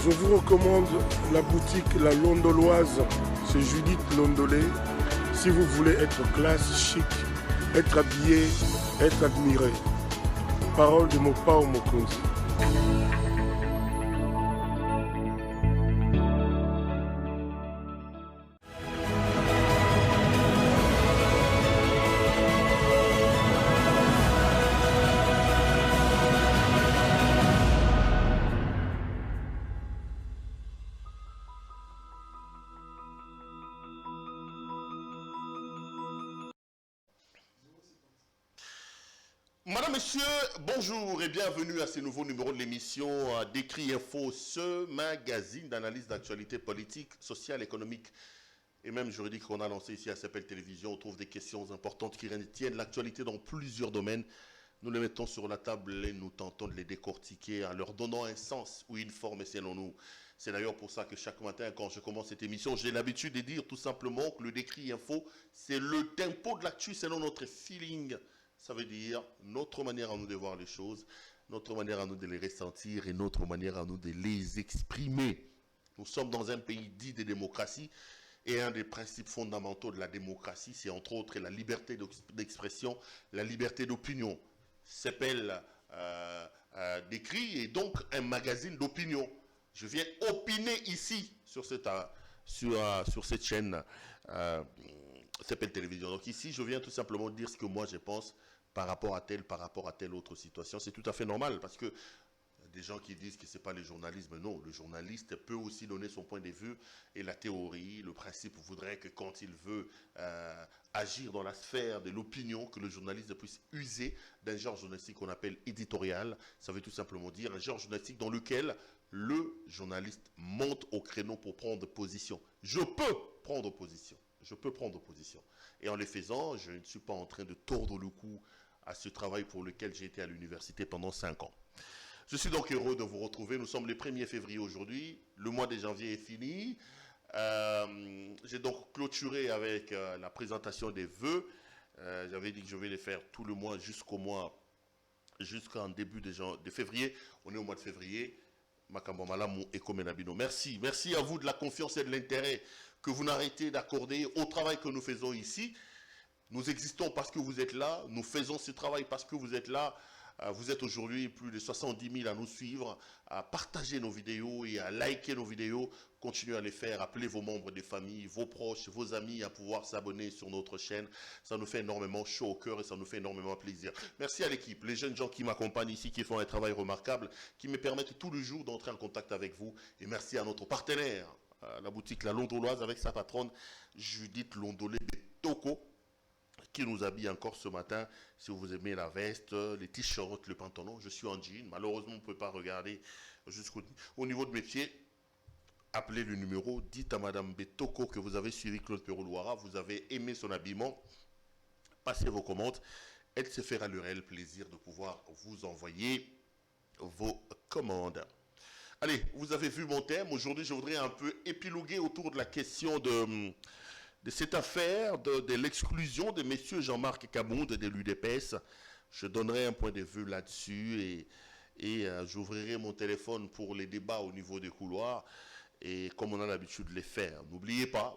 Je vous recommande la boutique La Londoloise, c'est Judith Londolé. Si vous voulez être classe, chic, être habillé, être admiré. Parole de Mopao Mokonzi. Madame, Monsieur, bonjour et bienvenue à ce nouveau numéro de l'émission Décrit Info, ce magazine d'analyse d'actualité politique, sociale, économique et même juridique qu'on a lancé ici à CPL Télévision. On trouve des questions importantes qui retiennent l'actualité dans plusieurs domaines. Nous les mettons sur la table et nous tentons de les décortiquer en leur donnant un sens ou une forme selon nous. C'est d'ailleurs pour ça que chaque matin, quand je commence cette émission, j'ai l'habitude de dire tout simplement que le Décrit Info, c'est le tempo de l'actu selon notre feeling. Ça veut dire notre manière à nous de voir les choses, notre manière à nous de les ressentir et notre manière à nous de les exprimer. Nous sommes dans un pays dit de démocratie et un des principes fondamentaux de la démocratie, c'est entre autres la liberté d'expression, la liberté d'opinion. S'appelle Décrit et donc un magazine d'opinion. Je viens opiner ici sur cette chaîne CPL Télévision. Donc ici, je viens tout simplement dire ce que moi je pense par rapport à telle autre situation. C'est tout à fait normal parce que des gens qui disent que ce n'est pas le journalisme. Non, le journaliste peut aussi donner son point de vue et la théorie, le principe voudrait que quand il veut agir dans la sphère de l'opinion, que le journaliste puisse user d'un genre journalistique qu'on appelle éditorial. Ça veut tout simplement dire un genre journalistique dans lequel le journaliste monte au créneau pour prendre position. Je peux prendre position. Et en le faisant, je ne suis pas en train de tordre le cou à ce travail pour lequel j'ai été à l'université pendant 5 ans. Je suis donc heureux de vous retrouver. Nous sommes le 1er février aujourd'hui. Le mois de janvier est fini. J'ai donc clôturé avec la présentation des vœux. J'avais dit que je vais les faire tout le mois jusqu'en début de février. On est au mois de février. Merci. Merci à vous de la confiance et de l'intérêt que vous n'arrêtez d'accorder au travail que nous faisons ici. Nous existons parce que vous êtes là. Nous faisons ce travail parce que vous êtes là. Vous êtes aujourd'hui plus de 70 000 à nous suivre, à partager nos vidéos et à liker nos vidéos. Continuez à les faire. Appelez vos membres des familles, vos proches, vos amis à pouvoir s'abonner sur notre chaîne. Ça nous fait énormément chaud au cœur et ça nous fait énormément plaisir. Merci à l'équipe, les jeunes gens qui m'accompagnent ici, qui font un travail remarquable, qui me permettent tout le jour d'entrer en contact avec vous. Et merci à notre partenaire, la boutique La Londoloise, avec sa patronne Judith Londolé Betoko, qui nous habille encore ce matin. Si vous aimez la veste, les t-shirts, le pantalon, je suis en jean. Malheureusement, on ne peut pas regarder jusqu'au niveau de mes pieds. Appelez le numéro, dites à Madame Betoko que vous avez suivi Claude Perrault-Loira, vous avez aimé son habillement, passez vos commandes. Elle se fera le réel plaisir de pouvoir vous envoyer vos commandes. Allez, vous avez vu mon thème. Aujourd'hui, je voudrais un peu épiloguer autour de la question de cette affaire de l'exclusion de messieurs Jean-Marc Kabound de l'UDPS. Je donnerai un point de vue là-dessus et j'ouvrirai mon téléphone pour les débats au niveau des couloirs et comme on a l'habitude de les faire. N'oubliez pas,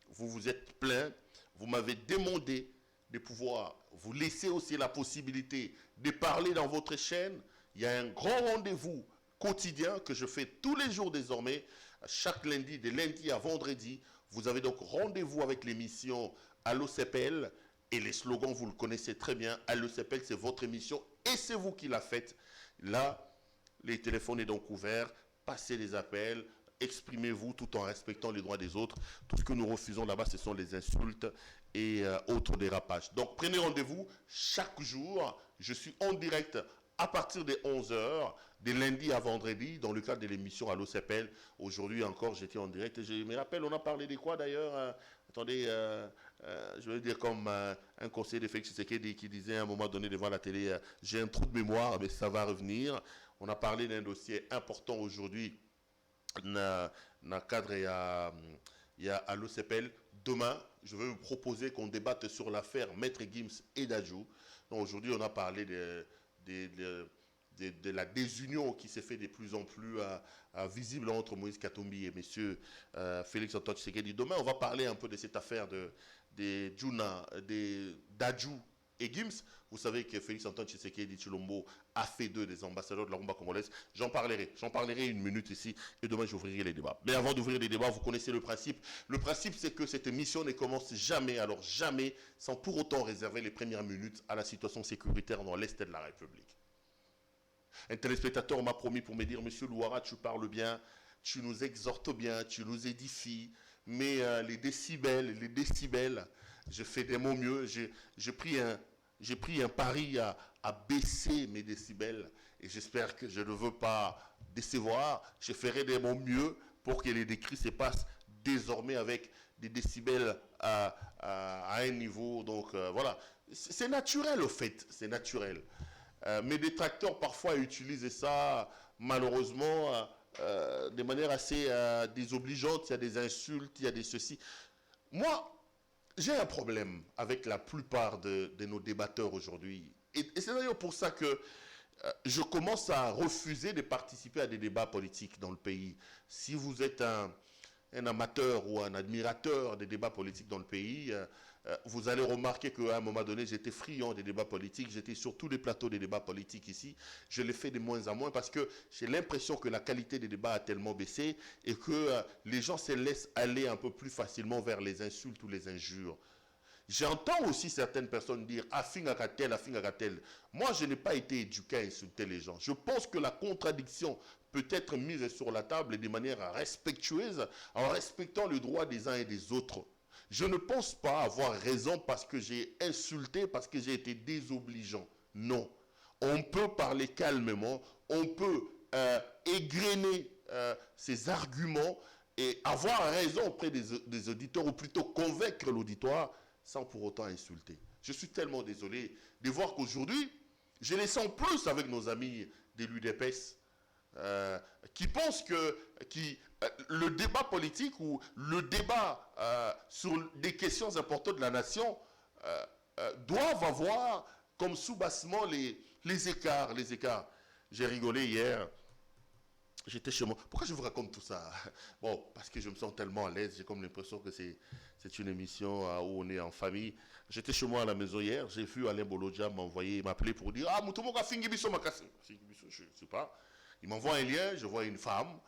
vous vous êtes plaint, vous m'avez demandé de pouvoir vous laisser aussi la possibilité de parler dans votre chaîne. Il y a un grand rendez-vous quotidien que je fais tous les jours désormais, chaque lundi, de lundi à vendredi. Vous avez donc rendez-vous avec l'émission Allo CPL et les slogans, vous le connaissez très bien. Allo CPL, c'est votre émission et c'est vous qui la faites. Là, les téléphones sont donc ouverts. Passez les appels, exprimez-vous tout en respectant les droits des autres. Tout ce que nous refusons là-bas, ce sont les insultes et autres dérapages. Donc, prenez rendez-vous chaque jour. Je suis en direct à partir des 11h, de lundi à vendredi, dans le cadre de l'émission Allo CPL. Aujourd'hui encore, j'étais en direct et je me rappelle, on a parlé de quoi d'ailleurs attendez, je vais dire comme un conseiller de Félix Tshisekedi qui disait à un moment donné devant la télé, j'ai un trou de mémoire, mais ça va revenir. On a parlé d'un dossier important aujourd'hui dans le cadre il y a Allo CPL. Demain, je vais vous proposer qu'on débatte sur l'affaire Maître Gims et Dadju. Donc aujourd'hui, on a parlé de la désunion qui s'est fait de plus en plus visible entre Moïse Katumbi et M. Félix Antoine Tshisekedi. Demain, on va parler un peu de cette affaire de Djouna, d'Adjou et Gims. Vous savez que Félix Antoine Tshisekedi Tshilombo a fait d'eux des ambassadeurs de la rumba congolaise. J'en parlerai une minute ici et demain j'ouvrirai les débats. Mais avant d'ouvrir les débats, vous connaissez le principe. Le principe, c'est que cette émission ne commence jamais, alors jamais, sans pour autant réserver les premières minutes à la situation sécuritaire dans l'Est de la République. Un téléspectateur m'a promis pour me dire, Monsieur Louara, tu parles bien, tu nous exhortes bien, tu nous édifies, mais les décibels, je fais de mon mieux. J'ai pris un pari à baisser mes décibels et j'espère que je ne veux pas décevoir. Je ferai de mon mieux pour que les décrets se passent désormais avec des décibels à un niveau. Donc voilà, c'est naturel au fait, c'est naturel. Mes détracteurs parfois utilisent ça malheureusement de manière assez désobligeante. Il y a des insultes, il y a des ceci. Moi, j'ai un problème avec la plupart de nos débatteurs aujourd'hui. Et c'est d'ailleurs pour ça que je commence à refuser de participer à des débats politiques dans le pays. Si vous êtes un amateur ou un admirateur des débats politiques dans le pays, vous allez remarquer qu'à un moment donné, j'étais friand des débats politiques. J'étais sur tous les plateaux des débats politiques ici. Je les fais de moins en moins parce que j'ai l'impression que la qualité des débats a tellement baissé et que les gens se laissent aller un peu plus facilement vers les insultes ou les injures. J'entends aussi certaines personnes dire « Afingakatel, Afingakatel ». Moi, je n'ai pas été éduqué à insulter les gens. Je pense que la contradiction peut être mise sur la table de manière respectueuse en respectant le droit des uns et des autres. Je ne pense pas avoir raison parce que j'ai insulté, parce que j'ai été désobligeant. Non. On peut parler calmement, on peut égrener ses arguments et avoir raison auprès des auditeurs, ou plutôt convaincre l'auditoire sans pour autant insulter. Je suis tellement désolé de voir qu'aujourd'hui, je les sens plus avec nos amis de l'UDPS, qui pensent que le débat politique ou le débat sur des questions importantes de la nation doivent avoir comme sous-bassement les écarts. J'ai rigolé hier, j'étais chez moi. Pourquoi je vous raconte tout ça? Bon, parce que je me sens tellement à l'aise, j'ai comme l'impression que c'est une émission où on est en famille. J'étais chez moi à la maison hier, j'ai vu Alain Bolodja m'appeler pour dire « Ah, Moutomoka Fingibiso Makasi ». Fingibiso, je ne sais pas. Il m'envoie un lien, je vois une femme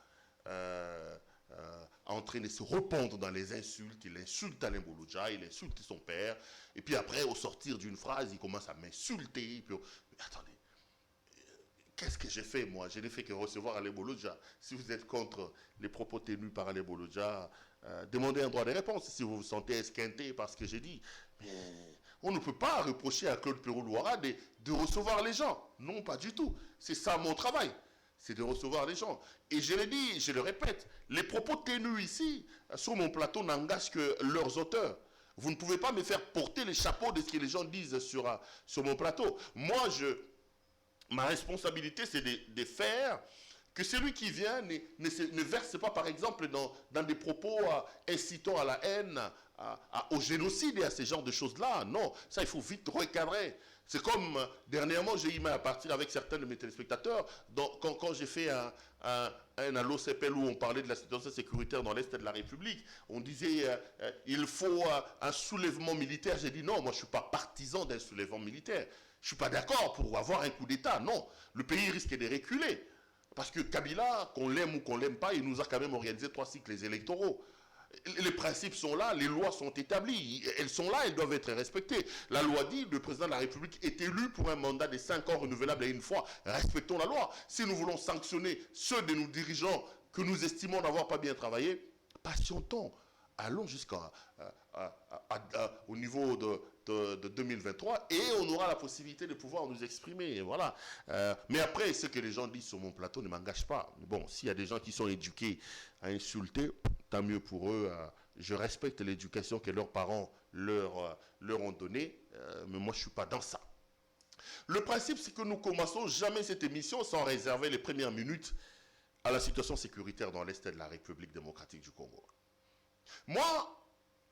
en train de se répandre dans les insultes. Il insulte Alain Bolodja, il insulte son père. Et puis après, au sortir d'une phrase, il commence à m'insulter. Mais attendez, qu'est-ce que j'ai fait moi? Je n'ai fait que recevoir Alain Bolodja. Si vous êtes contre les propos tenus par Alain Bolodja, demandez un droit de réponse si vous vous sentez esquinté par ce que j'ai dit. Mais on ne peut pas reprocher à Claude Pérou-Louara de recevoir les gens. Non, pas du tout. C'est ça mon travail. C'est de recevoir les gens. Et je le dis, je le répète, les propos tenus ici, sur mon plateau, n'engagent que leurs auteurs. Vous ne pouvez pas me faire porter les chapeaux de ce que les gens disent sur mon plateau. Moi, ma responsabilité, c'est de faire que celui qui vient ne verse pas, par exemple, dans des propos incitant à la haine, au génocide et à ce genre de choses-là. Non, ça, il faut vite recadrer. C'est comme, dernièrement, j'ai eu mal à partir avec certains de mes téléspectateurs, quand j'ai fait un allo CPL où on parlait de la situation sécuritaire dans l'Est de la République, on disait il faut un soulèvement militaire. J'ai dit non, moi je ne suis pas partisan d'un soulèvement militaire. Je ne suis pas d'accord pour avoir un coup d'État. Non, le pays risque de reculer. Parce que Kabila, qu'on l'aime ou qu'on ne l'aime pas, il nous a quand même organisé 3 cycles électoraux. Les principes sont là, les lois sont établies, elles sont là, elles doivent être respectées. La loi dit que le président de la République est élu pour un mandat de 5 ans renouvelable à une fois. Respectons la loi. Si nous voulons sanctionner ceux de nos dirigeants que nous estimons n'avoir pas bien travaillé, patientons. Allons jusqu'au niveau de 2023 et on aura la possibilité de pouvoir nous exprimer. Voilà. Mais après, ce que les gens disent sur mon plateau ne m'engage pas. Bon, s'il y a des gens qui sont éduqués à insulter, tant mieux pour eux. Je respecte l'éducation que leurs parents leur ont donnée, mais moi je ne suis pas dans ça. Le principe, c'est que nous commençons jamais cette émission sans réserver les premières minutes à la situation sécuritaire dans l'Est de la République démocratique du Congo. Moi,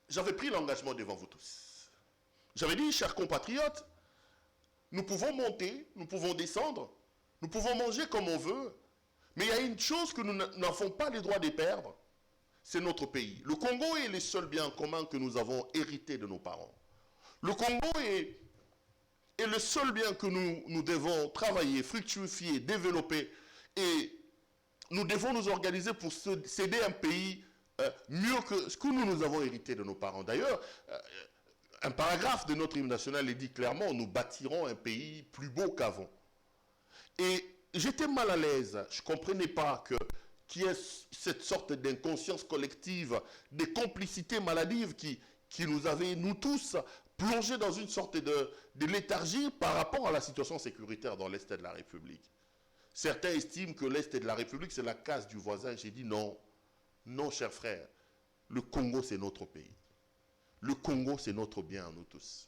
j'avais pris l'engagement devant vous tous. J'avais dit, chers compatriotes, nous pouvons monter, nous pouvons descendre, Nous pouvons manger comme on veut, mais il y a une chose que nous n'avons pas les droits de perdre, c'est notre pays. Le Congo est le seul bien commun que nous avons hérité de nos parents. Le Congo est le seul bien que nous devons travailler, fructifier, développer, et nous devons nous organiser pour céder un pays mieux que ce que nous avons hérité de nos parents. D'ailleurs, un paragraphe de notre hymne national dit clairement, nous bâtirons un pays plus beau qu'avant. Et j'étais mal à l'aise, je ne comprenais pas qu'il y ait cette sorte d'inconscience collective, des complicités maladives qui nous avaient, nous tous, plongés dans une sorte de léthargie par rapport à la situation sécuritaire dans l'Est de la République. Certains estiment que l'Est de la République, c'est la case du voisin. J'ai dit non, non, cher frère, le Congo, c'est notre pays. Le Congo, c'est notre bien, nous tous.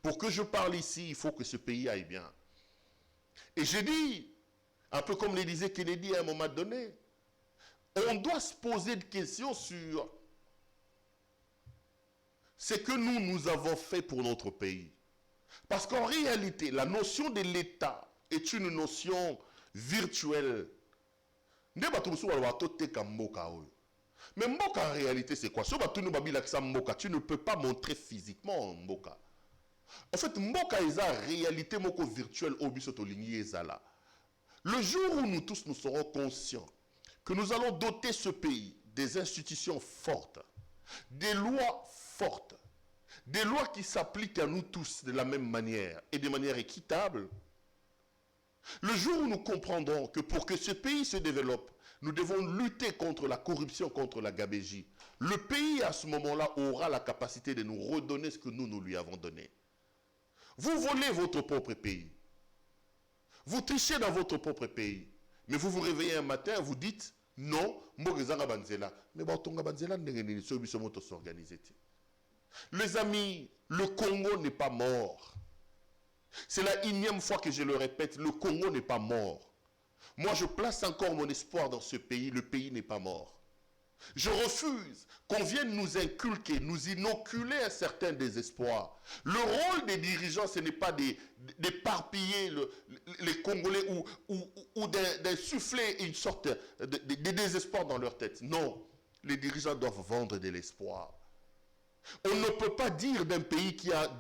Pour que je parle ici, il faut que ce pays aille bien. Et j'ai dit, un peu comme le disait Kennedy à un moment donné, on doit se poser des questions sur ce que nous avons fait pour notre pays. Parce qu'en réalité, la notion de l'État est une notion virtuelle. Mais Mboka en réalité c'est quoi? Tu ne peux pas montrer physiquement Mboka. En fait, Mboka est en réalité moko virtuelle au bisotolingi ezala. Le jour où nous tous nous serons conscients que nous allons doter ce pays des institutions fortes, des lois fortes, des lois qui s'appliquent à nous tous de la même manière et de manière équitable, le jour où nous comprendrons que pour que ce pays se développe, nous devons lutter contre la corruption, contre la gabégie, le pays à ce moment-là aura la capacité de nous redonner ce que nous lui avons donné. Vous volez votre propre pays. Vous trichez dans votre propre pays. Mais vous vous réveillez un matin, vous dites, non, Mbogezanga Banzela. Mais Batonga Banzela, s'organiser. Les amis, le Congo n'est pas mort. C'est la énième fois que je le répète, le Congo n'est pas mort. Moi, je place encore mon espoir dans ce pays, le pays n'est pas mort. Je refuse qu'on vienne nous inculquer, nous inoculer un certain désespoir. Le rôle des dirigeants, ce n'est pas d'éparpiller les Congolais ou d'insuffler une sorte de désespoir dans leur tête. Non, les dirigeants doivent vendre de l'espoir. On ne peut pas dire d'un pays qui a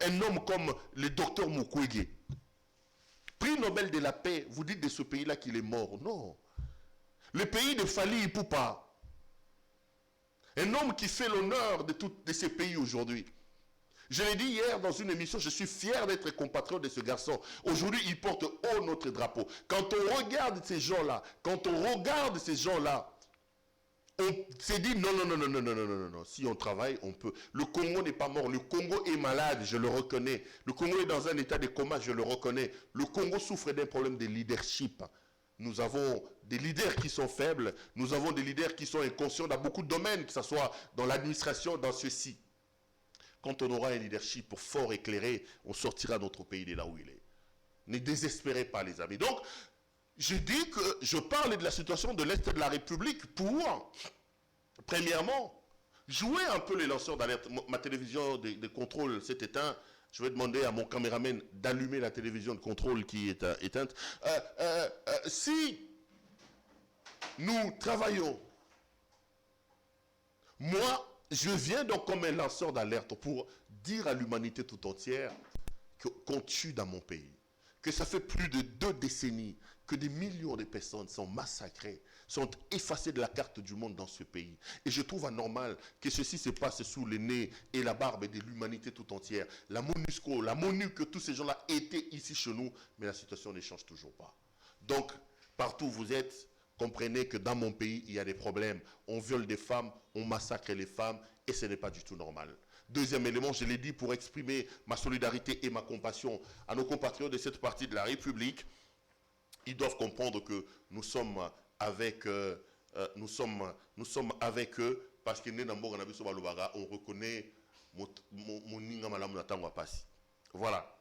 un homme comme le docteur Mukwege, prix Nobel de la paix, vous dites de ce pays-là qu'il est mort. Non. Le pays de Fali Ipupa, un homme qui fait l'honneur de ces pays aujourd'hui. Je l'ai dit hier dans une émission, je suis fier d'être compatriote de ce garçon. Aujourd'hui, il porte haut notre drapeau. Quand on regarde ces gens-là, on s'est dit non, si on travaille, on peut. Le Congo n'est pas mort, le Congo est malade, je le reconnais. Le Congo est dans un état de coma, je le reconnais. Le Congo souffre d'un problème de leadership. Nous avons des leaders qui sont faibles, nous avons des leaders qui sont inconscients dans beaucoup de domaines, que ce soit dans l'administration, dans ceci. Quand on aura un leadership fort, éclairé, on sortira notre pays de là où il est. Ne désespérez pas, les amis. Donc, je dis que je parle de la situation de l'Est de la République pour, premièrement, jouer un peu les lanceurs d'alerte. Ma télévision de contrôle s'est éteinte. Je vais demander à mon caméraman d'allumer la télévision de contrôle qui est éteinte. Si nous travaillons, moi, je viens donc comme un lanceur d'alerte pour dire à l'humanité tout entière qu'on tue dans mon pays. Que ça fait plus de 2 décennies que des millions de personnes sont massacrées, sont effacées de la carte du monde dans ce pays. Et je trouve anormal que ceci se passe sous le nez et la barbe de l'humanité tout entière. La MONUSCO, la MONU, que tous ces gens-là étaient ici chez nous, mais la situation ne change toujours pas. Donc, partout où vous êtes, comprenez que dans mon pays, il y a des problèmes. On viole des femmes, on massacre les femmes, et ce n'est pas du tout normal. Deuxième élément, je l'ai dit pour exprimer ma solidarité et ma compassion à nos compatriotes de cette partie de la République. Ils doivent comprendre que nous sommes avec eux parce que on reconnaît mon voilà.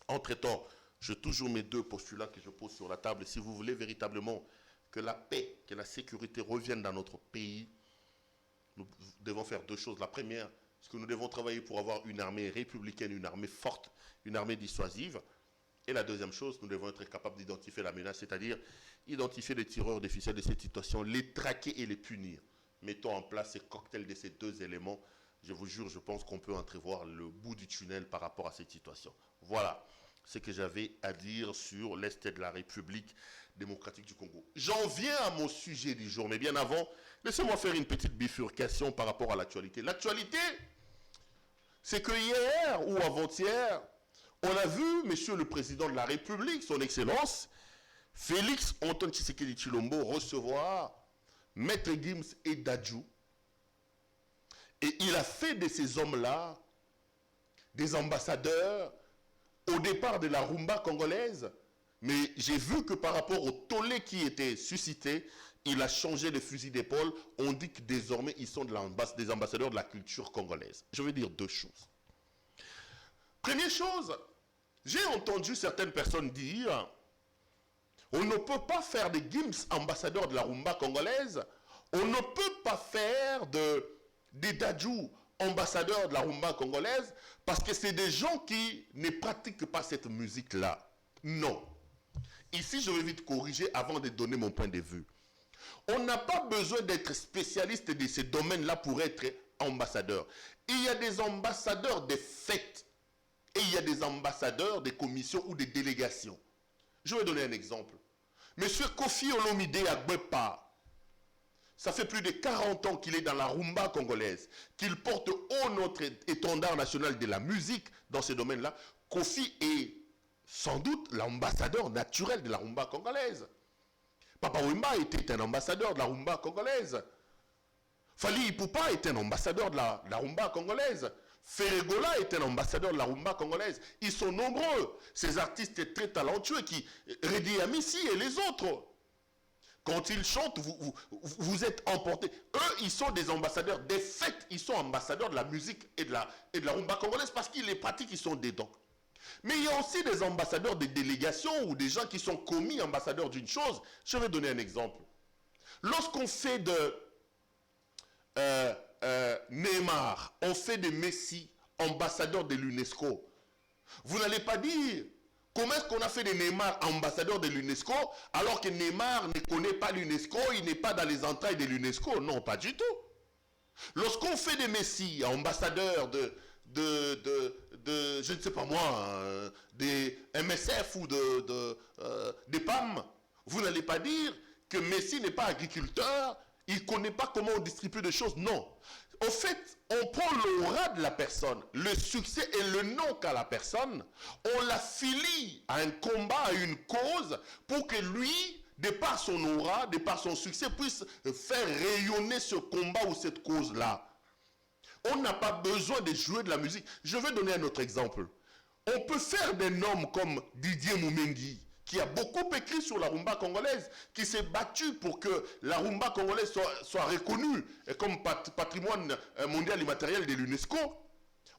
Entre-temps, j'ai toujours mes 2 postulats que je pose sur la table. Si vous voulez véritablement que la paix, que la sécurité reviennent dans notre pays, nous devons faire 2 choses. La première, c'est que nous devons travailler pour avoir une armée républicaine, une armée forte, une armée dissuasive. Et la deuxième chose, nous devons être capables d'identifier la menace, c'est-à-dire identifier les tireurs des ficelles de cette situation, les traquer et les punir. Mettons en place ces cocktails de ces deux éléments. Je vous jure, je pense qu'on peut entrevoir le bout du tunnel par rapport à cette situation. Voilà ce que j'avais à dire sur l'Est de la République démocratique du Congo. J'en viens à mon sujet du jour, mais bien avant, laissez-moi faire une petite bifurcation par rapport à l'actualité. L'actualité, c'est que hier ou avant-hier, on a vu Monsieur le Président de la République, son Excellence, Félix Antoine Tshisekedi Tshilombo, recevoir Maître Gims et Dadju. Et il a fait de ces hommes-là des ambassadeurs au départ de la rumba congolaise. Mais j'ai vu que par rapport au tollé qui était suscité, il a changé de fusil d'épaule. On dit que désormais, ils sont des ambassadeurs de la culture congolaise. Je veux dire deux choses. Première chose, j'ai entendu certaines personnes dire on ne peut pas faire des Gims ambassadeurs de la rumba congolaise, on ne peut pas faire des Dadju ambassadeurs de la rumba congolaise parce que c'est des gens qui ne pratiquent pas cette musique-là. Non. Ici, je vais vite corriger avant de donner mon point de vue. On n'a pas besoin d'être spécialiste de ces domaines-là pour être ambassadeur. Il y a des ambassadeurs des fêtes et il y a des ambassadeurs des commissions ou des délégations. Je vais donner un exemple. Monsieur Kofi Olomide Agbepa, ça fait plus de 40 ans qu'il est dans la rumba congolaise, qu'il porte haut notre étendard national de la musique dans ce domaine-là. Kofi est sans doute l'ambassadeur naturel de la rumba congolaise. Papa Wemba était un ambassadeur de la rumba congolaise. Fali Ipupa est un ambassadeur de la rumba congolaise. Ferregola est un ambassadeur de la rumba congolaise. Ils sont nombreux, ces artistes très talentueux qui Redi Amissi et les autres. Quand ils chantent, vous êtes emportés. Eux, ils sont des ambassadeurs des fêtes. Ils sont ambassadeurs de la musique et de la rumba congolaise parce qu'ils les pratiquent, ils sont dedans. Mais il y a aussi des ambassadeurs des délégations ou des gens qui sont commis ambassadeurs d'une chose. Je vais donner un exemple. Lorsqu'on fait de Neymar, on fait de Messi ambassadeur de l'UNESCO, vous n'allez pas dire comment est-ce qu'on a fait de Neymar ambassadeur de l'UNESCO alors que Neymar ne connaît pas l'UNESCO, il n'est pas dans les entrailles de l'UNESCO. Non, pas du tout. Lorsqu'on fait de Messi ambassadeur je ne sais pas moi, des MSF ou des PAM, vous n'allez pas dire que Messi n'est pas agriculteur, il ne connaît pas comment on distribue des choses. Non. Au fait, on prend l'aura de la personne, le succès et le nom qu'a la personne, on l'affilie à un combat, à une cause, pour que lui, de par son aura, de par son succès, puisse faire rayonner ce combat ou cette cause-là. On n'a pas besoin de jouer de la musique. Je vais donner un autre exemple. On peut faire des noms comme Didier Moumengi, qui a beaucoup écrit sur la rumba congolaise, qui s'est battu pour que la rumba congolaise soit reconnue comme patrimoine mondial immatériel de l'UNESCO.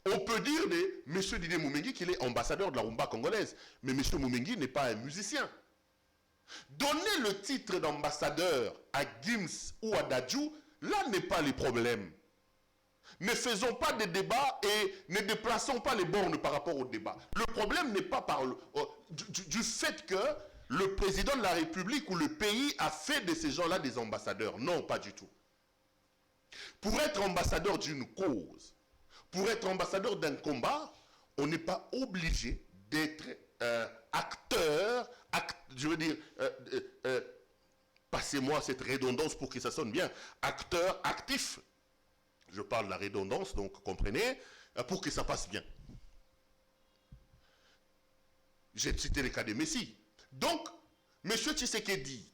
On peut dire de M. Didier Moumengi qu'il est ambassadeur de la rumba congolaise, mais M. Moumengi n'est pas un musicien. Donner le titre d'ambassadeur à Gims ou à Dadju, là n'est pas le problème. Ne faisons pas de débats et ne déplaçons pas les bornes par rapport au débat. Le problème n'est pas du fait que le président de la République ou le pays a fait de ces gens-là des ambassadeurs. Non, pas du tout. Pour être ambassadeur d'une cause, pour être ambassadeur d'un combat, on n'est pas obligé d'être acteur, je veux dire, passez-moi cette redondance pour que ça sonne bien, acteur actif. Je parle de la redondance, donc comprenez, pour que ça passe bien. J'ai cité le cas de Messi. Donc, M. Tshisekedi,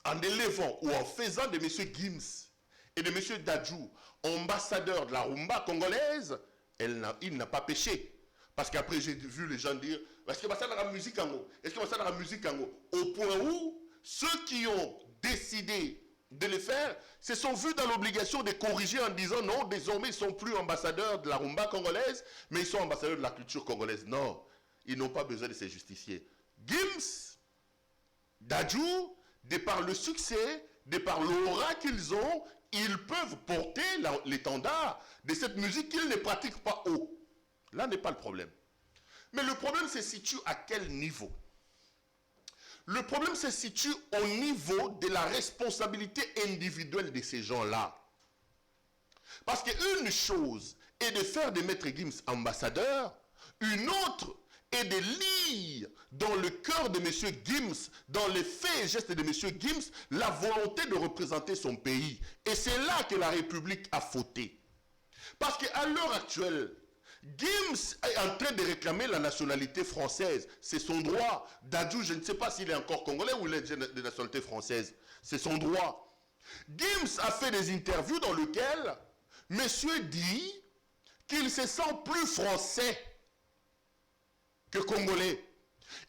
en élevant ou en faisant de M. Gims et de M. Dadju ambassadeurs de la rumba congolaise, il n'a pas péché. Parce qu'après, j'ai vu les gens dire, est-ce que ça dans la musique en haut? Est-ce que ça dans la musique en haut? Au point où, ceux qui ont décidé de le faire, se sont vus dans l'obligation de corriger en disant non, désormais ils ne sont plus ambassadeurs de la rumba congolaise, mais ils sont ambassadeurs de la culture congolaise. Non, ils n'ont pas besoin de se justifier. Gims, Dadju, de par le succès, de par l'aura qu'ils ont, ils peuvent porter l'étendard de cette musique qu'ils ne pratiquent pas haut. Là n'est pas le problème. Mais le problème se situe à quel niveau? Le problème se situe au niveau de la responsabilité individuelle de ces gens-là. Parce qu'une chose est de faire de Maître Gims ambassadeur, une autre est de lire dans le cœur de M. Gims, dans les faits et gestes de M. Gims, la volonté de représenter son pays. Et c'est là que la République a fauté. Parce qu'à l'heure actuelle, Gims est en train de réclamer la nationalité française. C'est son droit. Dadju, je ne sais pas s'il est encore congolais ou il est de nationalité française. C'est son droit. Gims a fait des interviews dans lesquelles monsieur dit qu'il se sent plus français que congolais.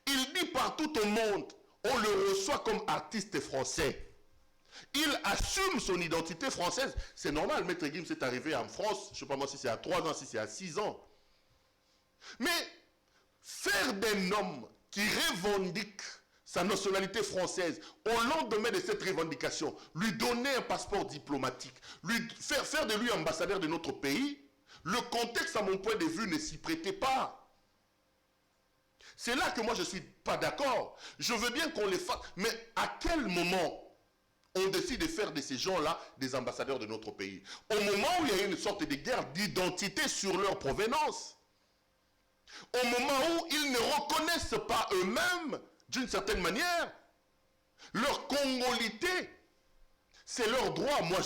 Il dit partout au monde, on le reçoit comme artiste français. Il assume son identité française. C'est normal, Maître Gims est arrivé en France, je ne sais pas moi si c'est à 3 ans, si c'est à 6 ans. Mais faire d'un homme qui revendique sa nationalité française, au lendemain de cette revendication, lui donner un passeport diplomatique, faire de lui ambassadeur de notre pays, le contexte, à mon point de vue, ne s'y prêtait pas. C'est là que moi je ne suis pas d'accord. Je veux bien qu'on les fasse, mais à quel moment on décide de faire de ces gens-là des ambassadeurs de notre pays? Au moment où il y a une sorte de guerre d'identité sur leur provenance. Au moment où ils ne reconnaissent pas eux-mêmes, d'une certaine manière, leur congolité. C'est leur droit. Moi,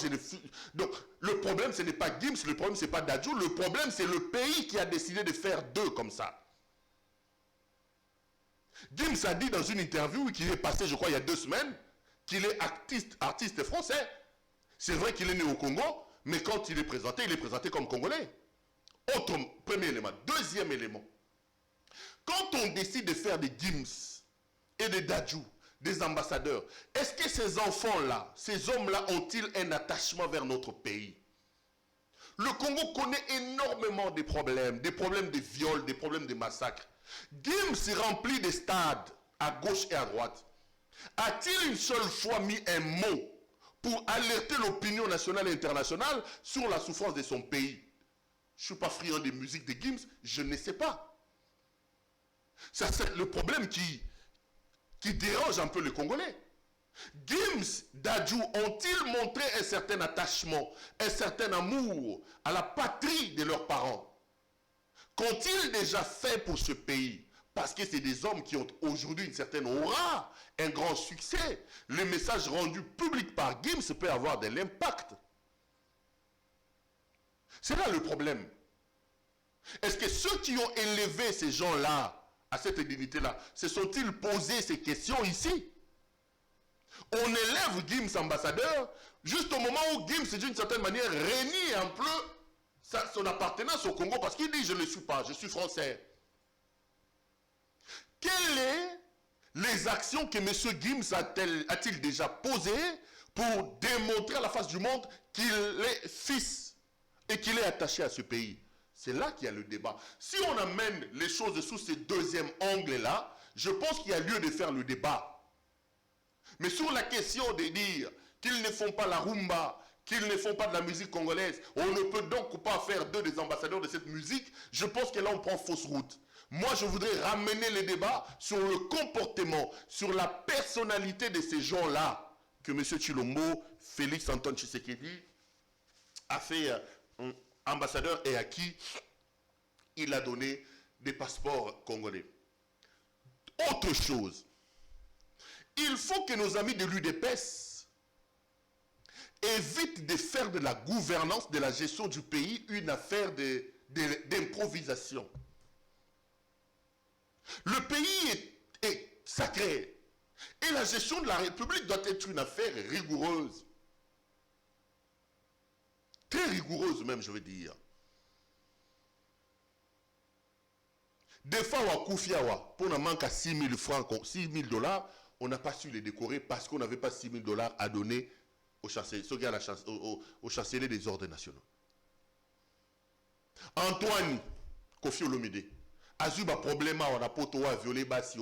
donc, le problème, ce n'est pas Gims, le problème, ce n'est pas Dadju, le problème, c'est le pays qui a décidé de faire d'eux comme ça. Gims a dit dans une interview qui est passée, je crois, il y a 2 semaines, qu'il est artiste français. C'est vrai qu'il est né au Congo, mais quand il est présenté comme congolais. Autre, premier élément. Deuxième élément. Quand on décide de faire des Gims et des Dadju, des ambassadeurs, est-ce que ces enfants-là, ces hommes-là, ont-ils un attachement vers notre pays? Le Congo connaît énormément de problèmes de viols, des problèmes de massacres. Gims remplit des stades à gauche et à droite. A-t-il une seule fois mis un mot pour alerter l'opinion nationale et internationale sur la souffrance de son pays? Je ne suis pas friand de musique de Gims, je ne sais pas. Ça, c'est le problème qui dérange un peu les Congolais. Gims, Dadju ont-ils montré un certain attachement, un certain amour à la patrie de leurs parents? Qu'ont-ils déjà fait pour ce pays? Parce que c'est des hommes qui ont aujourd'hui une certaine aura, un grand succès. Le message rendu public par Gims peut avoir de l'impact. C'est là le problème. Est-ce que ceux qui ont élevé ces gens-là à cette dignité-là, se sont-ils posé ces questions ici? On élève Gims ambassadeur juste au moment où Gims, d'une certaine manière, renie un peu son appartenance au Congo parce qu'il dit « je ne le suis pas, je suis français ». Quelles sont les actions que M. Gims a-t-il déjà posées pour démontrer à la face du monde qu'il est fils et qu'il est attaché à ce pays? C'est là qu'il y a le débat. Si on amène les choses sous ce deuxième angle-là, je pense qu'il y a lieu de faire le débat. Mais sur la question de dire qu'ils ne font pas la rumba, qu'ils ne font pas de la musique congolaise, on ne peut donc pas faire d'eux des ambassadeurs de cette musique, je pense que là on prend fausse route. Moi je voudrais ramener le débat sur le comportement, sur la personnalité de ces gens-là, que M. Tshilombo, Félix Antoine Tshisekedi, a fait ambassadeur et à qui il a donné des passeports congolais. Autre chose, il faut que nos amis de l'UDPS évitent de faire de la gouvernance, de la gestion du pays, une affaire d'improvisation. Le pays est sacré et la gestion de la République doit être une affaire rigoureuse. Très rigoureuse même, je veux dire. Des fois, au Koufiawa, pour un manque à 6 000 francs, 6 000 $, on n'a pas su les décorer parce qu'on n'avait pas 6 000 $ à donner au chancelier des ordres nationaux. Antoine Kofi Olomide, Azuba problème, on a potoa violé Bassi,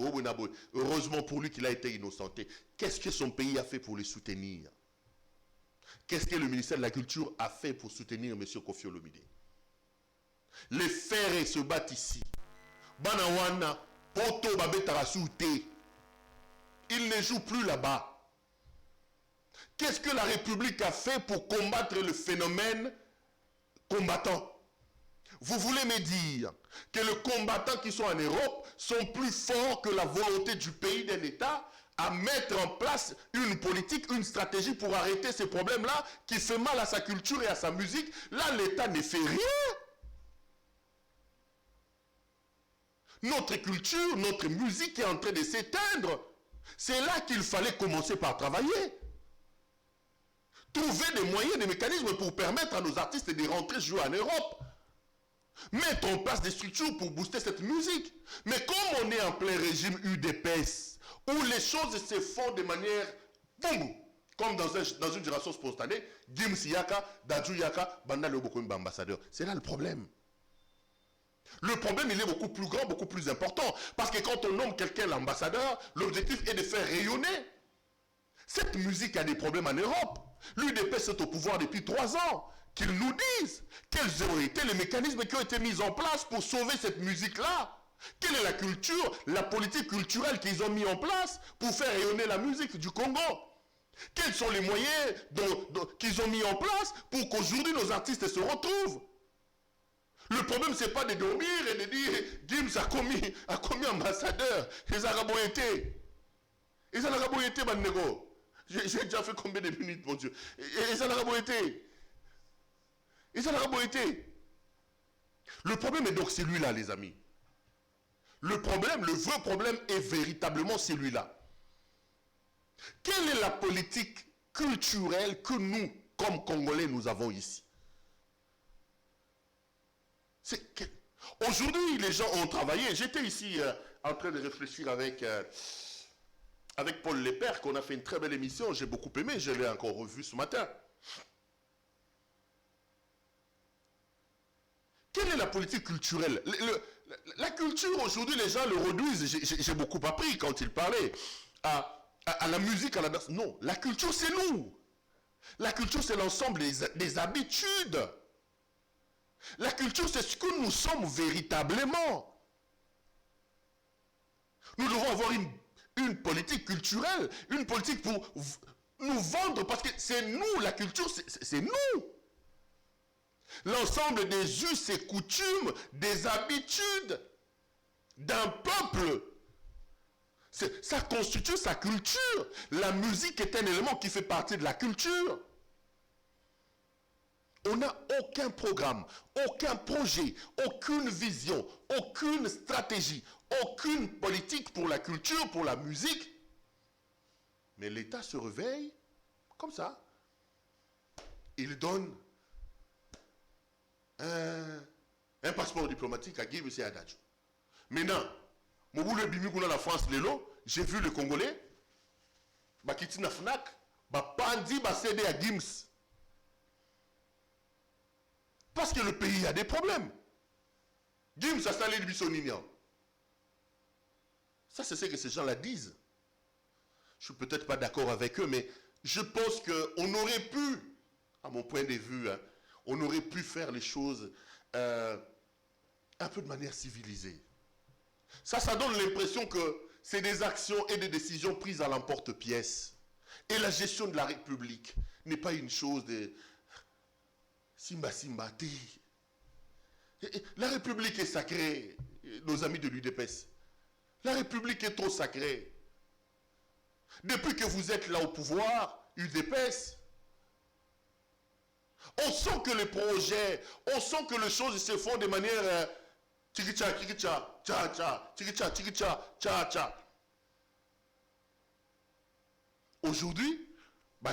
heureusement pour lui qu'il a été innocenté. Qu'est-ce que son pays a fait pour les soutenir? Qu'est-ce que le ministère de la Culture a fait pour soutenir M. Kofi Olomide? Les ferrets se battent ici. Banawana, Poto Babetara Souté. Il ne joue plus là-bas. Qu'est-ce que la République a fait pour combattre le phénomène combattant? Vous voulez me dire que les combattants qui sont en Europe sont plus forts que la volonté du pays d'un État à mettre en place une politique, une stratégie pour arrêter ces problèmes-là qui fait mal à sa culture et à sa musique? Là, l'État ne fait rien. Notre culture, notre musique est en train de s'éteindre. C'est là qu'il fallait commencer par travailler. Trouver des moyens, des mécanismes pour permettre à nos artistes de rentrer jouer en Europe. Mettre en place des structures pour booster cette musique. Mais comme on est en plein régime UDPS, où les choses se font de manière, boum, comme dans une génération spontanée, Gims Yaka, Dadju Yaka, Banda le Bokomba ambassadeur. C'est là le problème. Le problème, il est beaucoup plus grand, beaucoup plus important. Parce que quand on nomme quelqu'un l'ambassadeur, l'objectif est de faire rayonner. Cette musique a des problèmes en Europe. L'UDPS est au pouvoir depuis 3 ans. Qu'ils nous disent quels ont été les mécanismes qui ont été mis en place pour sauver cette musique-là. Quelle est la culture, la politique culturelle qu'ils ont mis en place pour faire rayonner la musique du Congo? Quels sont les moyens qu'ils ont mis en place pour qu'aujourd'hui nos artistes se retrouvent? Le problème, ce n'est pas de dormir et de dire Gims a commis ambassadeur. Les Arabes ont été. Les Arabes ont été, Bandego. J'ai déjà fait combien de minutes, mon Dieu? Les Arabes ont été. Les Arabes ont été. Le problème est donc celui-là, les amis. Le problème, le vrai problème est véritablement celui-là. Quelle est la politique culturelle que nous, comme Congolais, nous avons ici? Aujourd'hui, les gens ont travaillé. J'étais ici en train de réfléchir avec Paul Lepère, qu'on a fait une très belle émission. J'ai beaucoup aimé, je l'ai encore revu ce matin. Quelle est la politique culturelle? La culture, aujourd'hui, les gens le réduisent. J'ai beaucoup appris quand il parlait à la musique, à la danse. Non, la culture, c'est nous. La culture, c'est l'ensemble des habitudes. La culture, c'est ce que nous sommes véritablement. Nous devons avoir une politique culturelle, une politique pour nous vendre, parce que c'est nous, la culture, c'est nous. L'ensemble des us et coutumes, des habitudes d'un peuple. Ça constitue sa culture. La musique est un élément qui fait partie de la culture. On n'a aucun programme, aucun projet, aucune vision, aucune stratégie, aucune politique pour la culture, pour la musique. Mais l'État se réveille comme ça. Il donne un passeport diplomatique à Gims et à Dadju. Maintenant, la France, j'ai vu le Congolais, Bakiti na Fnac, Pandi cédé à Gims. Parce que le pays a des problèmes. Gims a salé le Bissonignan. Ça, c'est ce que ces gens-là disent. Je ne suis peut-être pas d'accord avec eux, mais je pense qu'on aurait pu, à mon point de vue, on aurait pu faire les choses un peu de manière civilisée. Ça donne l'impression que c'est des actions et des décisions prises à l'emporte-pièce. Et la gestion de la République n'est pas une chose de Simba Simba. La République est sacrée, nos amis de l'UDPS. La République est trop sacrée. Depuis que vous êtes là au pouvoir, UDPS, on sent que les projets, on sent que les choses se font de manière tchikicha, tchikicha, tcha, tcha, tchikicha, tchikicha, tcha, tcha. Aujourd'hui,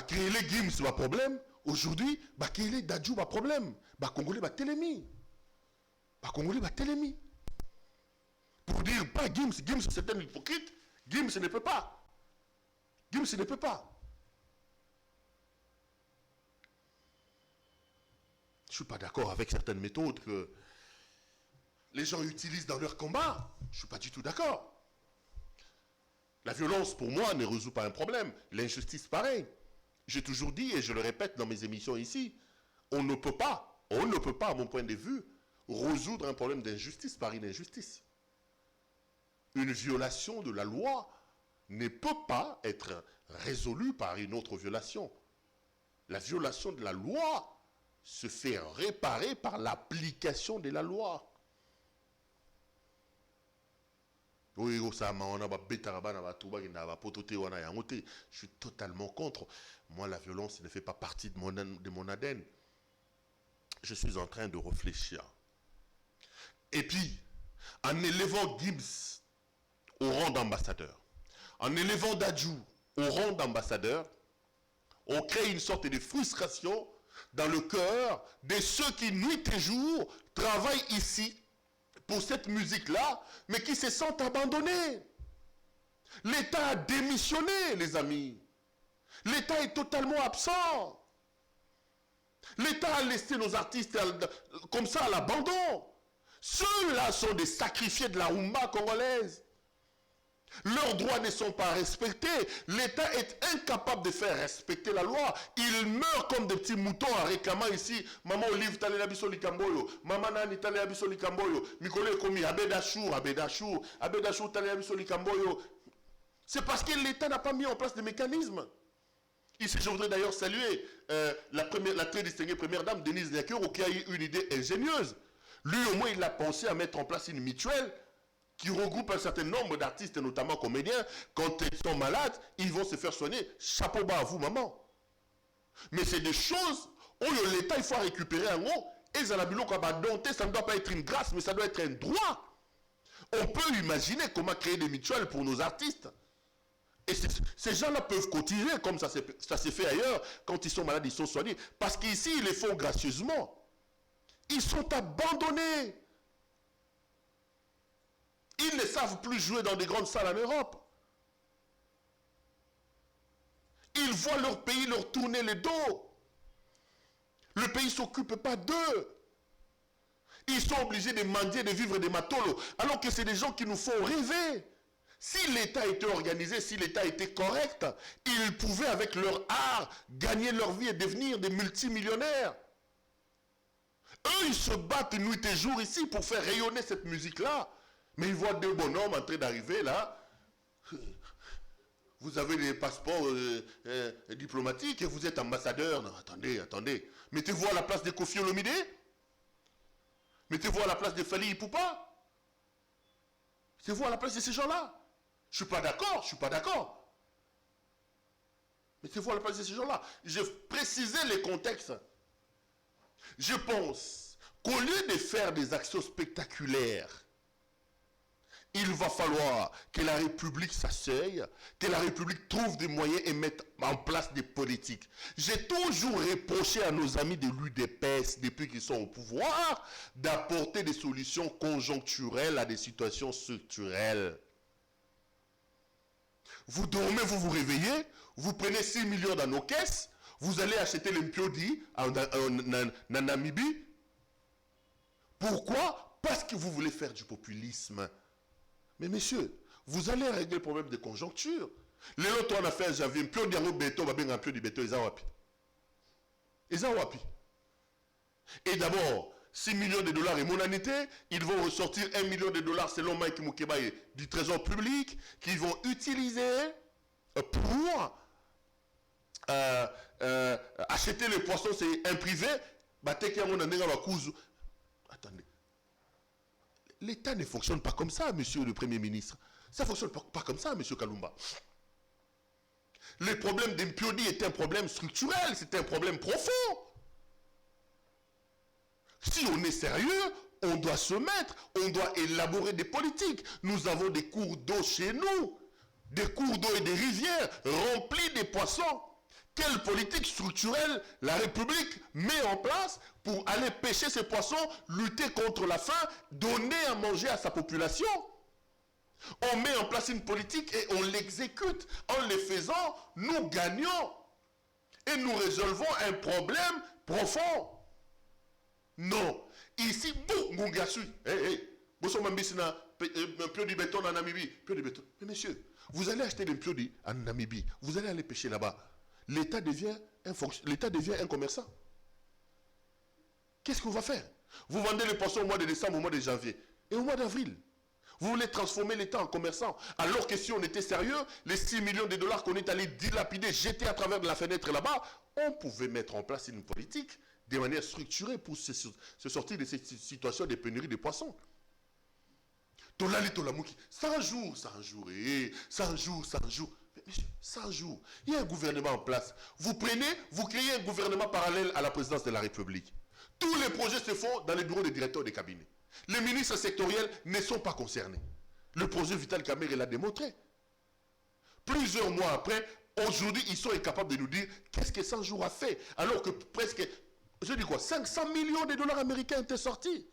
créer les Gims, c'est un problème. Aujourd'hui, créer les Dadju, c'est un problème. Congolais, télémi. Congolais, télémi. Pour dire, pas Gims, Gims c'est un hypocrite, Gims ne peut pas. Gims ne peut pas. Je ne suis pas d'accord avec certaines méthodes que les gens utilisent dans leur combat. Je ne suis pas du tout d'accord. La violence, pour moi, ne résout pas un problème. L'injustice, pareil. J'ai toujours dit, et je le répète dans mes émissions ici, on ne peut pas, à mon point de vue, résoudre un problème d'injustice par une injustice. une violation de la loi ne peut pas être résolue par une autre violation. La violation de la loi se fait réparer par l'application de la loi. Je suis totalement contre. Moi, la violence ne fait pas partie de mon ADN. Je suis en train de réfléchir. Et puis, en élevant Gibbs au rang d'ambassadeur, en élevant Dadju au rang d'ambassadeur, on crée une sorte de frustration dans le cœur de ceux qui, nuit et jour, travaillent ici pour cette musique-là, mais qui se sentent abandonnés. L'État a démissionné, les amis. L'État est totalement absent. L'État a laissé nos artistes comme ça à l'abandon. Ceux-là sont des sacrifiés de la Rumba congolaise. Leurs droits ne sont pas respectés. L'État est incapable de faire respecter la loi. Ils meurent comme des petits moutons en réclamant ici. Maman Olive tale abiso likamboyo. Maman Nani tale abiso likamboyo. Mikole komi Abedachour tale abiso likamboyo. C'est parce que l'État n'a pas mis en place des mécanismes. Ici, je voudrais d'ailleurs saluer la très distinguée première dame, Denise Nyakero, qui a eu une idée ingénieuse. Lui, au moins, il a pensé à mettre en place une mutuelle qui regroupe un certain nombre d'artistes, notamment comédiens. Quand ils sont malades, ils vont se faire soigner. Chapeau bas à vous, maman. Mais c'est des choses où l'État, il faut récupérer un mot. Et ça ne doit pas être une grâce, mais ça doit être un droit. On peut imaginer comment créer des mutuelles pour nos artistes. Et ces gens-là peuvent cotiser, comme ça s'est fait ailleurs. Quand ils sont malades, ils sont soignés. Parce qu'ici, ils les font gracieusement. Ils sont abandonnés. Ils ne savent plus jouer dans des grandes salles en Europe. Ils voient leur pays leur tourner le dos. Le pays ne s'occupe pas d'eux. Ils sont obligés de mendier, de vivre des matolos, alors que c'est des gens qui nous font rêver. Si l'État était organisé, si l'État était correct, ils pouvaient avec leur art gagner leur vie et devenir des multimillionnaires. Eux, ils se battent nuit et jour ici pour faire rayonner cette musique-là. Mais ils voient deux bonhommes en train d'arriver là. Vous avez des passeports diplomatiques et vous êtes ambassadeur. Non, attendez. Mettez-vous à la place de Kofi Olomide. Mettez-vous à la place de Fally Ipupa. Mettez-vous à la place de ces gens-là. Je ne suis pas d'accord. Mettez-vous à la place de ces gens-là. Je précisais les contextes. Je pense qu'au lieu de faire des actions spectaculaires, il va falloir que la République s'asseye, que la République trouve des moyens et mette en place des politiques. J'ai toujours reproché à nos amis de l'UDPS, depuis qu'ils sont au pouvoir, d'apporter des solutions conjoncturelles à des situations structurelles. Vous dormez, vous vous réveillez, vous prenez 6 millions dans nos caisses, vous allez acheter l'Mpiodi en Namibie. Pourquoi? Parce que vous voulez faire du populisme. Mais messieurs, vous allez régler le problème de conjoncture. Les autres, on a fait un janvier, Mpiodi en béton, va bien un pied du béton, ils ont wapi. Et d'abord, 6 millions de dollars et monanité, ils vont ressortir 1 million de dollars selon Mike Mukeba du trésor public, qu'ils vont utiliser pour acheter les poissons, c'est un privé. Attendez. L'État ne fonctionne pas comme ça, monsieur le Premier ministre. Ça ne fonctionne pas comme ça, monsieur Kalumba. Le problème d'Mpiodi est un problème structurel, c'est un problème profond. Si on est sérieux, on doit se mettre, on doit élaborer des politiques. Nous avons des cours d'eau chez nous, des cours d'eau et des rivières remplis de poissons. Quelle politique structurelle la République met en place pour aller pêcher ces poissons, lutter contre la faim, donner à manger à sa population? On met en place une politique et on l'exécute. En le faisant, nous gagnons et nous résolvons un problème profond. Non. Ici, un pied du béton en Namibie. Mais messieurs, vous allez acheter des pieds en Namibie, vous allez aller pêcher là-bas. L'État devient un commerçant. Qu'est-ce qu'on va faire? Vous vendez les poissons au mois de décembre, au mois de janvier. Et au mois d'avril, Vous voulez transformer l'État en commerçant. Alors que si on était sérieux, les 6 millions de dollars qu'on est allé dilapider, jeter à travers de la fenêtre là-bas, on pouvait mettre en place une politique de manière structurée pour se sortir de cette situation de pénurie de poissons. Tolali Tolamouki, 100 jours, 100 jours, 100 jours, 100 jours. Mais monsieur, 100 jours, il y a un gouvernement en place. Vous prenez, vous créez un gouvernement parallèle à la présidence de la République. Tous les projets se font dans les bureaux des directeurs des cabinets. Les ministres sectoriels ne sont pas concernés. Le projet Vital Kamerhe l'a démontré. Plusieurs mois après, aujourd'hui, ils sont incapables de nous dire qu'est-ce que 100 jours a fait. Alors que presque, je dis quoi, 500 millions de dollars américains étaient sortis.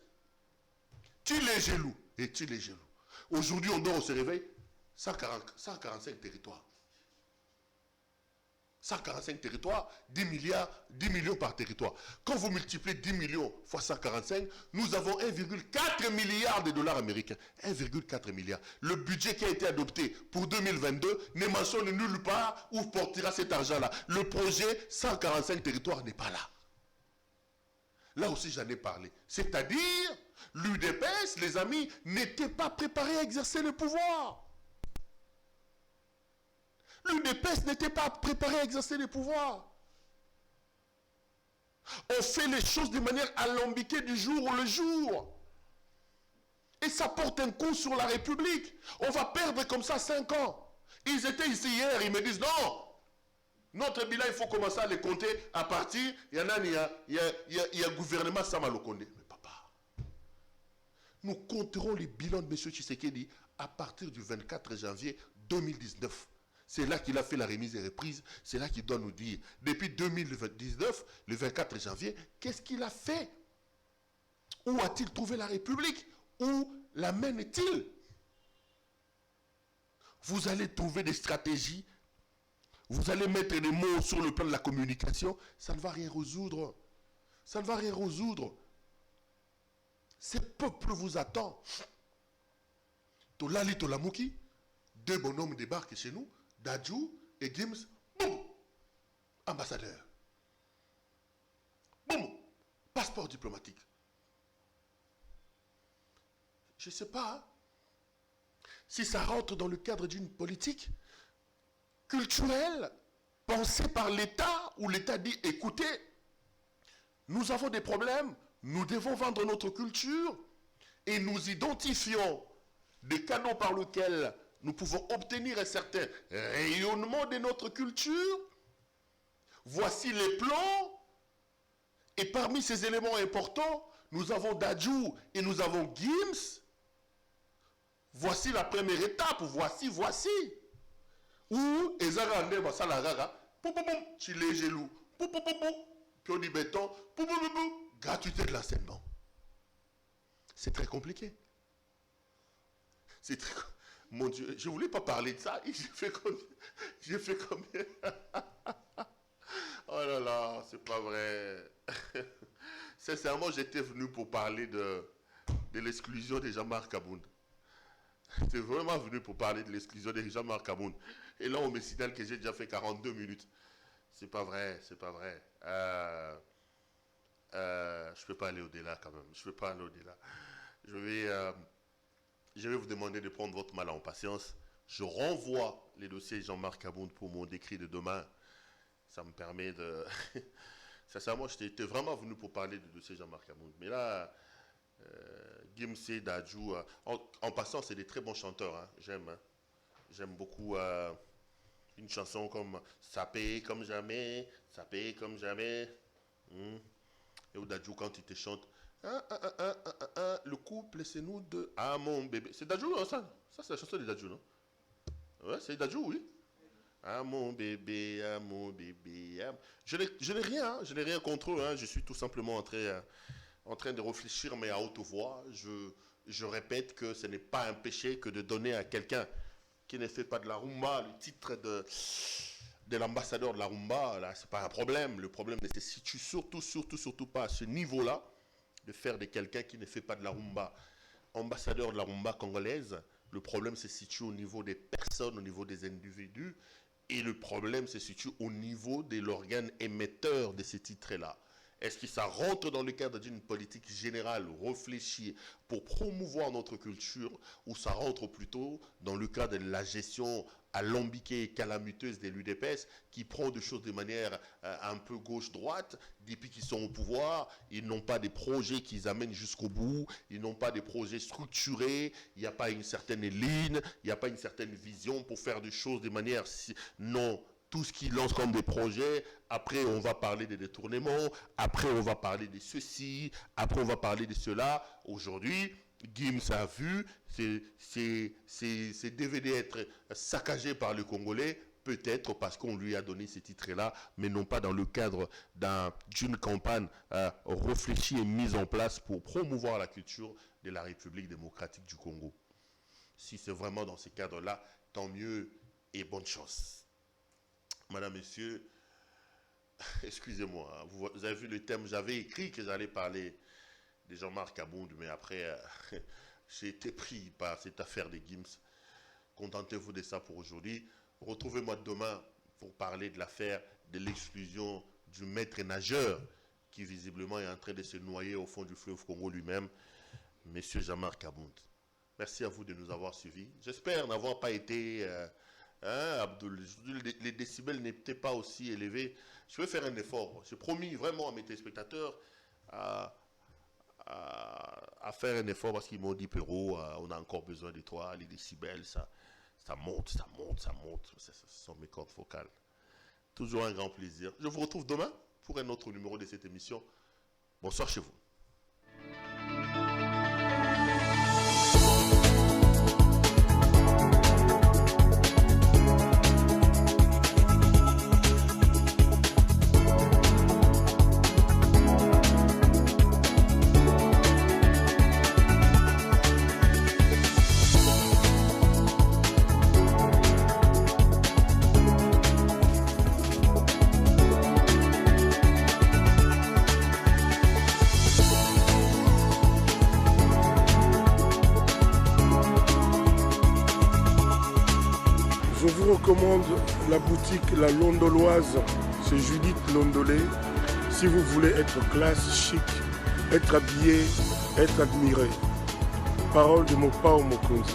Tu les jaloux. Et tu les jaloux. Aujourd'hui, on dort, on se réveille, 145 territoires. 145 territoires, 10 millions par territoire. Quand vous multipliez 10 millions fois 145, nous avons 1,4 milliard de dollars américains. 1,4 milliard. Le budget qui a été adopté pour 2022 ne mentionne nulle part où portera cet argent-là. Le projet 145 territoires n'est pas là. Là aussi, j'en ai parlé. C'est-à-dire, l'UDPS, les amis, n'était pas préparé à exercer le pouvoir. L'UDPS n'était pas préparé à exercer le pouvoir. On fait les choses de manière alambiquée du jour au jour. Et ça porte un coup sur la République. On va perdre comme ça 5 ans. Ils étaient ici hier, ils me disent non. Notre bilan, il faut commencer à les compter à partir. Il y a gouvernement Sama Condé. Mais papa, nous compterons les bilans de M. Tshisekedi à partir du 24 janvier 2019. C'est là qu'il a fait la remise et reprise. C'est là qu'il doit nous dire, depuis 2019, le 24 janvier, qu'est-ce qu'il a fait? Où a-t-il trouvé la République? Où la mène-t-il? Vous allez trouver des stratégies. Vous allez mettre des mots sur le plan de la communication. Ça ne va rien résoudre. Ça ne va rien résoudre. Ce peuple vous attend. Tolali Tolamouki, 2 bonhommes débarquent chez nous. Dadju et Gims, boum, ambassadeur. Boum, passeport diplomatique. Je ne sais pas si ça rentre dans le cadre d'une politique culturelle pensée par l'État, où l'État dit, écoutez, nous avons des problèmes, nous devons vendre notre culture et nous identifions des canaux par lesquels nous pouvons obtenir un certain rayonnement de notre culture. Voici les plans. Et parmi ces éléments importants, nous avons Dadju et nous avons Gims. Voici la première étape. Voici. Où Ezara Ande Basalagaga, Chile Gelou, Pio du béton, gratuité de l'enseignement. C'est très compliqué. C'est très compliqué. Mon Dieu, je ne voulais pas parler de ça. J'ai fait combien Oh là là, c'est pas vrai. Sincèrement, j'étais venu pour parler de l'exclusion de Jean-Marc Aboun. J'étais vraiment venu pour parler de l'exclusion de Jean-Marc Aboun. Et là, on me signale que j'ai déjà fait 42 minutes. C'est pas vrai, c'est pas vrai. Je ne peux pas aller au-delà quand même. Je ne peux pas aller au-delà. Je vais vous demander de prendre votre mal en patience. Je renvoie les dossiers Jean-Marc Aboun pour mon décret de demain. Ça me permet de... Sincèrement, j'étais vraiment venu pour parler du dossier Jean-Marc Aboun. Mais là, Gimse, Dadju, en passant, c'est des très bons chanteurs. Hein. J'aime beaucoup une chanson comme « Ça paye comme jamais, ça paye comme jamais ». Et au Dadju, quand il te chante le couple, c'est nous deux. Ah, mon bébé. C'est Dadju, hein, ça? Ça, c'est la chanson de Dadju, non? Ouais, c'est Dadju, oui. Ah, mon bébé, ah, mon bébé. Ah. Je n'ai rien contre eux. Hein. Je suis tout simplement en train de réfléchir, mais à haute voix. Je répète que ce n'est pas un péché que de donner à quelqu'un qui ne fait pas de la rumba le titre de l'ambassadeur de la rumba. Là, c'est pas un problème. Le problème ne se situe surtout pas à ce niveau-là, de faire de quelqu'un qui ne fait pas de la rumba ambassadeur de la rumba congolaise. Le problème se situe au niveau des personnes, au niveau des individus, et le problème se situe au niveau de l'organe émetteur de ces titres-là. Est-ce que ça rentre dans le cadre d'une politique générale réfléchie pour promouvoir notre culture, ou ça rentre plutôt dans le cadre de la gestion alambiquée et calamiteuse des l'UDPS, qui prend des choses de manière un peu gauche-droite? Depuis qu'ils sont au pouvoir, ils n'ont pas des projets qu'ils amènent jusqu'au bout, ils n'ont pas des projets structurés, il n'y a pas une certaine ligne, il n'y a pas une certaine vision pour faire des choses de manière non. Tout ce qu'ils lancent comme des projets, après on va parler des détournements, après on va parler de ceci, après on va parler de cela. Aujourd'hui, Gims a vu ces DVD être saccagés par le Congolais, peut-être parce qu'on lui a donné ces titres-là, mais non pas dans le cadre d'une campagne réfléchie et mise en place pour promouvoir la culture de la République démocratique du Congo. Si c'est vraiment dans ces cadres-là, tant mieux et bonne chance. Madame, Messieurs, excusez-moi, vous avez vu le thème, j'avais écrit que j'allais parler de Jean-Marc Abound, mais après, j'ai été pris par cette affaire de Gims. Contentez-vous de ça pour aujourd'hui. Retrouvez-moi demain pour parler de l'affaire de l'exclusion du maître nageur qui visiblement est en train de se noyer au fond du fleuve Congo lui-même, Monsieur Jean-Marc Abound. Merci à vous de nous avoir suivis. J'espère n'avoir pas été... Abdoul, les décibels n'étaient pas aussi élevés. Je vais faire un effort. J'ai promis vraiment à mes téléspectateurs à faire un effort parce qu'ils m'ont dit, Perrault, on a encore besoin de toi. Les décibels, ça monte. Ce sont mes cordes vocales. Toujours un grand plaisir. Je vous retrouve demain pour un autre numéro de cette émission. Bonsoir chez vous. Je vous recommande la boutique La Londoloise, c'est Judith Londolé. Si vous voulez être classe, chic, être habillé, être admiré. Parole de mon Pao Mokonzi.